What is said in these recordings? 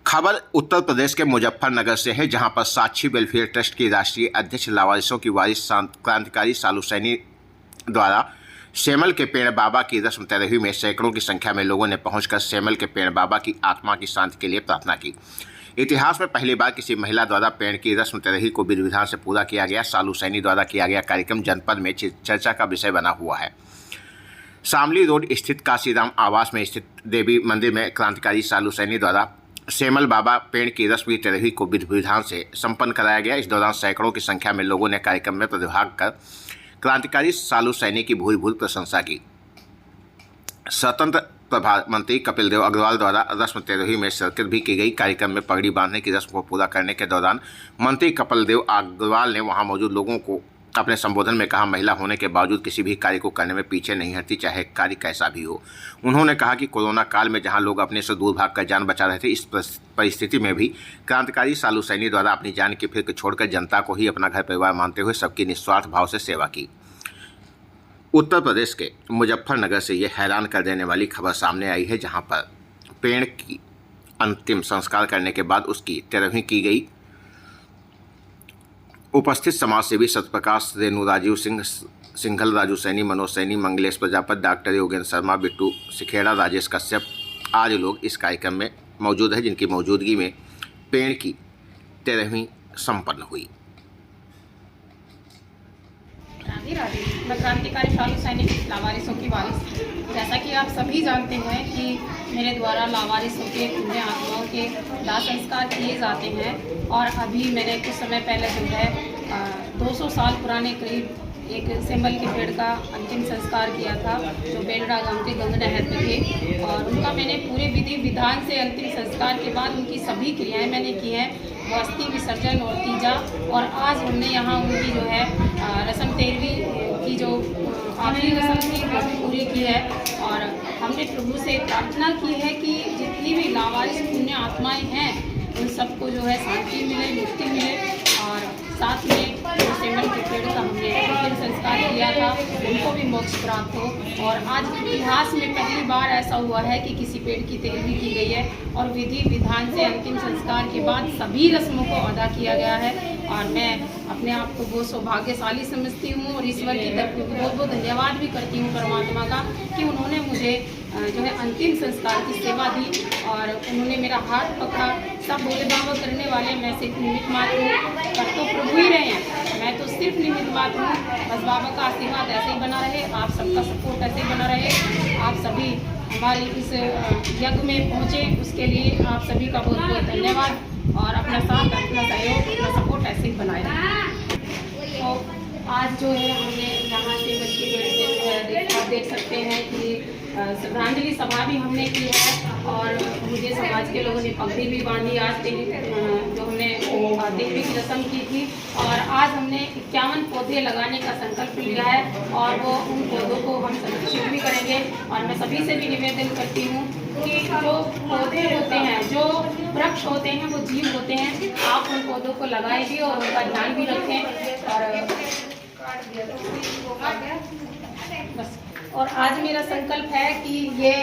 खबर उत्तर प्रदेश के मुजफ्फरनगर से है, जहां पर साक्षी वेलफेयर ट्रस्ट की राष्ट्रीय अध्यक्ष लावारिसों की वारिस क्रांतिकारी सालू सैनी द्वारा सेमल के पेड़ बाबा की रस्म तेरहवीं में सैकड़ों की संख्या में लोगों ने पहुंचकर सेमल के पेड़ बाबा की आत्मा की शांति के लिए प्रार्थना की। इतिहास में पहली बार किसी महिला द्वारा पेड़ की रस्म तेरहवीं को विधि विधान से पूरा किया गया। सालू सैनी द्वारा किया गया कार्यक्रम जनपद में चर्चा का विषय बना हुआ है। शामली रोड स्थित काशीराम आवास में स्थित देवी मंदिर में क्रांतिकारी सालू सैनी द्वारा सेमल बाबा पेड़ की रस्म की तेरहवीं को विधि विधान से संपन्न कराया गया। इस दौरान सैकड़ों की संख्या में लोगों ने कार्यक्रम में प्रतिभाग कर क्रांतिकारी सालू सैनी की भूरि भूरि प्रशंसा की। स्वतंत्र प्रभार मंत्री कपिल देव अग्रवाल द्वारा रस्म तेरहवीं में शिरकत भी की गई। कार्यक्रम में पगड़ी बांधने की रस्म को पूरा करने के दौरान मंत्री कपिल देव अग्रवाल ने वहां मौजूद लोगों को अपने संबोधन में कहा, महिला होने के बावजूद किसी भी कार्य को करने में पीछे नहीं हटती, चाहे कार्य कैसा भी हो। उन्होंने कहा कि कोरोना काल में जहां लोग अपने से दूर भागकर जान बचा रहे थे, इस परिस्थिति में भी क्रांतिकारी सालू सैनी द्वारा अपनी जान की फिक्र छोड़कर जनता को ही अपना घर परिवार मानते हुए सबकी निस्वार्थ भाव से सेवा की। उत्तर प्रदेश के मुजफ्फरनगर से ये हैरान कर देने वाली खबर सामने आई है, जहाँ पर पेड़ की अंतिम संस्कार करने के बाद उसकी तेरहवीं की गई। उपस्थित समाजसेवी सत्यप्रकाश रेणु, राजीव सिंह, सिंघल, राजू सैनी, मनोज सैनी, मंगलेश प्रजापति, डॉक्टर योगेंद्र शर्मा, बिट्टू सिखेड़ा, राजेश कश्यप आदि लोग इस कार्यक्रम में मौजूद हैं, जिनकी मौजूदगी में पेड़ की तेरहवीं संपन्न हुई। राधे राधे। मैं क्रांतिकारी सालू सैनी लावारिसों की वारिस। जैसा कि आप सभी जानते हैं कि मेरे द्वारा लावारिसों के पुण्य आत्माओं के दाह संस्कार किए जाते हैं, और अभी मैंने कुछ समय पहले जो है 200 साल पुराने करीब एक सेमल के पेड़ का अंतिम संस्कार किया था, जो बेलड़ा गांव के गंग नहर में थे, और उनका मैंने पूरे विधि विधान से अंतिम संस्कार के बाद उनकी सभी क्रियाएं मैंने की हैं, अस्थि विसर्जन और तीजा। और आज हमने यहाँ उनकी जो है रस्म तेरहवीं की जो आखिरी रस्म थी वो भी पूरी की है, और हमने प्रभु से प्रार्थना की है कि जितनी भी लावारिस पुण्य आत्माएं हैं उन सबको जो है शांति मिले, मुक्ति मिले, और साथ में जो सेमल के पेड़ का हमने अंतिम संस्कार किया था उनको भी मोक्ष प्राप्त हो। और आज इतिहास में पहली बार ऐसा हुआ है कि किसी पेड़ की तेरहवीं की गई है, और विधि विधान से अंतिम संस्कार के बाद सभी रस्मों को अदा किया गया है। और मैं अपने आप को बहुत सौभाग्यशाली समझती हूँ, और ईश्वर की तरफ बहुत बहुत धन्यवाद भी करती हूँ परमात्मा का, कि उन्होंने मुझे जो है अंतिम संस्कार की सेवा दी, और उन्होंने मेरा हाथ पकड़ा। सब बोले बाबा करने वाले, मैं सिर्फ निमित्त मात्र हूँ, पर तो प्रभु ही रहे हैं, मैं तो सिर्फ निमित्त मात्र हूँ। बस बाबा का आशीर्वाद ऐसे ही बना रहे, आप सबका सपोर्ट ऐसे ही बना रहे, आप सभी हमारी इस यज्ञ में पहुँचे उसके लिए आप सभी का बहुत बहुत धन्यवाद, और अपना साथ, अपना सहयोग, अपना सपोर्ट ऐसे ही बनाए रखें। तो आज जो है हमने यहाँ से बच्चे आप देख सकते हैं कि श्रद्धांजलि सभा भी हमने की है, और मुझे समाज के लोगों ने पगड़ी भी बांधी आज जो हमने देवी की रस्म की थी। और आज हमने 51 पौधे लगाने का संकल्प लिया है, और वो उन पौधों को हम संरक्षित भी करेंगे। और मैं सभी से भी निवेदन करती हूँ कि जो पौधे होते हैं, जो वृक्ष होते हैं, वो जीव होते हैं, आप उन पौधों को लगाएं भी और उनका ध्यान भी रखें। और आज मेरा संकल्प है कि ये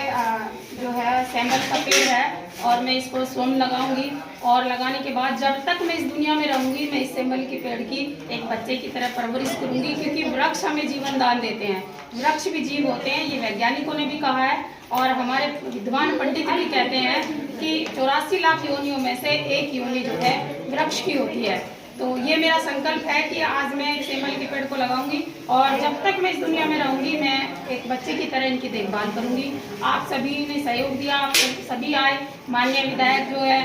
जो है सेमल का पेड़ है, और मैं इसको स्वयं लगाऊंगी, और लगाने के बाद जब तक मैं इस दुनिया में रहूंगी मैं इस सेमल के पेड़ की एक बच्चे की तरह परवरिश करूंगी, क्योंकि वृक्ष हमें जीवन दान देते हैं, वृक्ष भी जीव होते हैं, ये वैज्ञानिकों ने भी कहा है, और हमारे विद्वान पंडित भी कहते हैं कि 84 लाख योनियों में से एक योनि जो है वृक्ष की होती है। तो ये मेरा संकल्प है कि आज मैं सेमल के पेड़ को लगाऊंगी, और जब तक मैं इस दुनिया में रहूंगी मैं एक बच्चे की तरह इनकी देखभाल करूंगी। आप सभी ने सहयोग दिया, आप सभी आए, माननीय विधायक जो है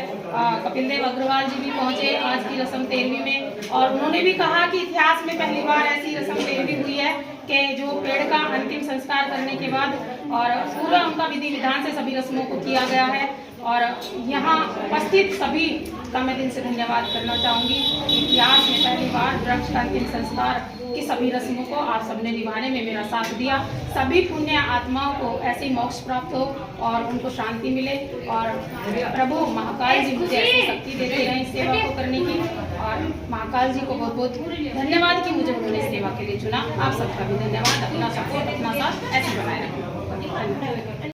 कपिल देव अग्रवाल जी भी पहुंचे आज की रस्म तेरहवीं में, और उन्होंने भी कहा कि इतिहास में पहली बार ऐसी रस्म तेरहवीं हुई है कि जो पेड़ का अंतिम संस्कार करने के बाद और पूरा उनका विधि विधान से सभी रस्मों को किया गया है। और यहाँ उपस्थित सभी का मैं दिन से धन्यवाद करना चाहूँगी। इतिहास में पहली बार वृक्ष का अंतिम संस्कार की सभी रस्मों को आप सबने निभाने में मेरा साथ दिया। सभी पुण्य आत्माओं को ऐसे ही मोक्ष प्राप्त हो और उनको शांति मिले, और प्रभु महाकाल जी मुझे ऐसी शक्ति देते रहें इस सेवा को करने की। और महाकाल जी को बहुत बहुत धन्यवाद कि मुझे उन्होंने सेवा के लिए चुना। आप सबका भी धन्यवाद। अपना सपोर्ट, अपना साथ ऐसे बनाए रखें।